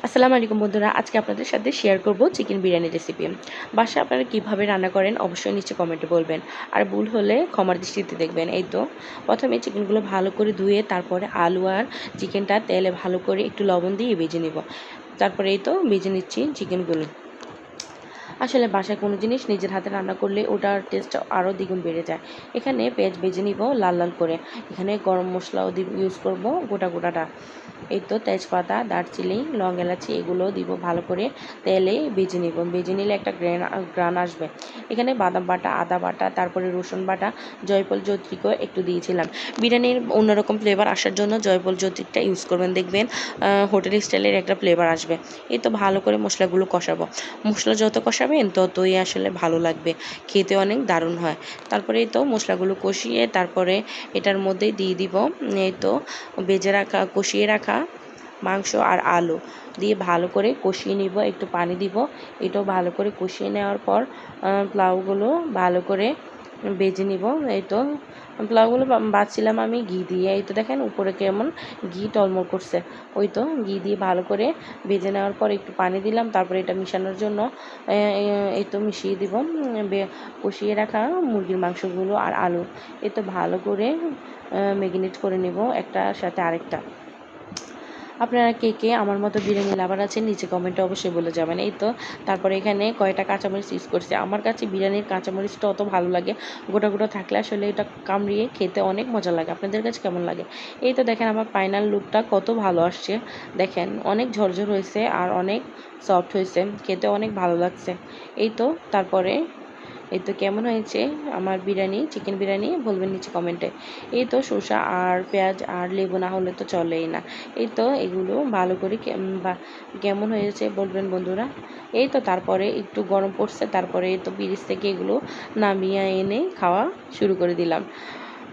আসসালামু আলাইকুম বন্ধুরা, আজকে আপনাদের সাথে শেয়ার করব চিকেন বিরিয়ানি রেসিপি। বাসায় আপনারা কিভাবে রান্না করেন অবশ্যই নিচে কমেন্টে বলবেন, আর ভুল হলে ক্ষমার দৃষ্টিতে দেখবেন। এই তো প্রথমে চিকেনগুলো ভালো করে ধুয়ে তারপরে আলু আর চিকেনটা তেলে ভালো করে একটু লবণ দিয়ে ভেজে নেব। তারপরে এই তো ভেজে নিচ্ছি চিকেনগুলো। আসলে বাসায় কোনো জিনিস নিজের হাতে রান্না করলে ওটার টেস্ট আরও দ্বিগুণ বেড়ে যায়। এখানে পেঁয়াজ ভেজে নিব লাল লাল করে। এখানে গরম মশলাও ইউজ করব গোটাটা। এই তো তেজপাতা, দারচিনি, লং, এলাচি এগুলোও দিব ভালো করে তেলে ভেজে নিব। ভেজে নিলে একটা গ্রান আসবে। এখানে বাদাম বাটা, আদা বাটা, তারপরে রসুন বাটা, জয়ফল জয়ত্রীকেও একটু দিয়েছিলাম। বিরিয়ানির অন্যরকম ফ্লেভার আসার জন্য জয়ফল জয়ত্রীটা ইউজ করবেন, দেখবেন হোটেল স্টাইলের একটা ফ্লেভার আসবে। এই তো ভালো করে মশলাগুলো কষাবো। মশলা যত কষাবেন ততই আসলে ভালো লাগবে, খেতে অনেক দারুণ হয়। তারপরে এই তো মশলাগুলো কষিয়ে তারপরে এটার মধ্যে দিয়ে দিব এই তো কষিয়ে রাখা মাংস আর আলু দিয়ে ভালো করে কষিয়ে নিব। একটু পানি দিব। এটাও ভালো করে কষিয়ে নেওয়ার পর পোলাওগুলো ভালো করে ভেজে নিব। এই তো পোলাওগুলো বাছছিলাম আমি ঘি দিয়ে। এই তো দেখেন উপরে কেমন ঘি টলমল করছে। ওই তো ঘি দিয়ে ভালো করে ভেজে নেওয়ার পর একটু পানি দিলাম। তারপরে এটা মিশানোর জন্য এই তো মিশিয়ে দিব কষিয়ে রাখা মুরগির মাংসগুলো আর আলু। এই তো ভালো করে ম্যারিনেট করে নেব একটার সাথে আরেকটা। আপনারা কে কে আমার মতো বিরিয়ানি লাভার আছেন নিচে কমেন্টে অবশ্যই বলে যাবেন। এই তো তারপরে এখানে কয়টা কাঁচামরিচ ইউজ করছি। আমার কাছে বিরিয়ানির কাঁচামরিচটা অত ভালো লাগে, গোটা থাকলে আসলে এটা কামড়িয়ে খেতে অনেক মজা লাগে। আপনাদের কাছে কেমন লাগে? এই তো দেখেন আমার ফাইনাল লুকটা কত ভালো আসছে। দেখেন অনেক ঝরঝর হয়েছে আর অনেক সফট হয়েছে, খেতে অনেক ভালো লাগছে। এই তো তারপরে এই তো কেমন হয়েছে আমার বিরিয়ানি, চিকেন বিরিয়ানি বলবেন নিচে কমেন্টে। এই তো শসা আর পেঁয়াজ আর লেবু না হলে তো চলেই না। এই তো এগুলো ভালো করে কেমন হয়েছে বলবেন বন্ধুরা। এই তো তারপরে একটু গরম পড়ছে, তারপরে এই তো ফ্রিজ থেকে এগুলো নামিয়ে এনে খাওয়া শুরু করে দিলাম।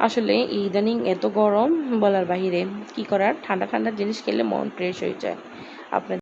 আসলে ইদানিং এত গরম বলার বাহিরে, কি করার, ঠান্ডা জিনিস খেলে মন ফ্রেশ হয়ে যায়। আপনার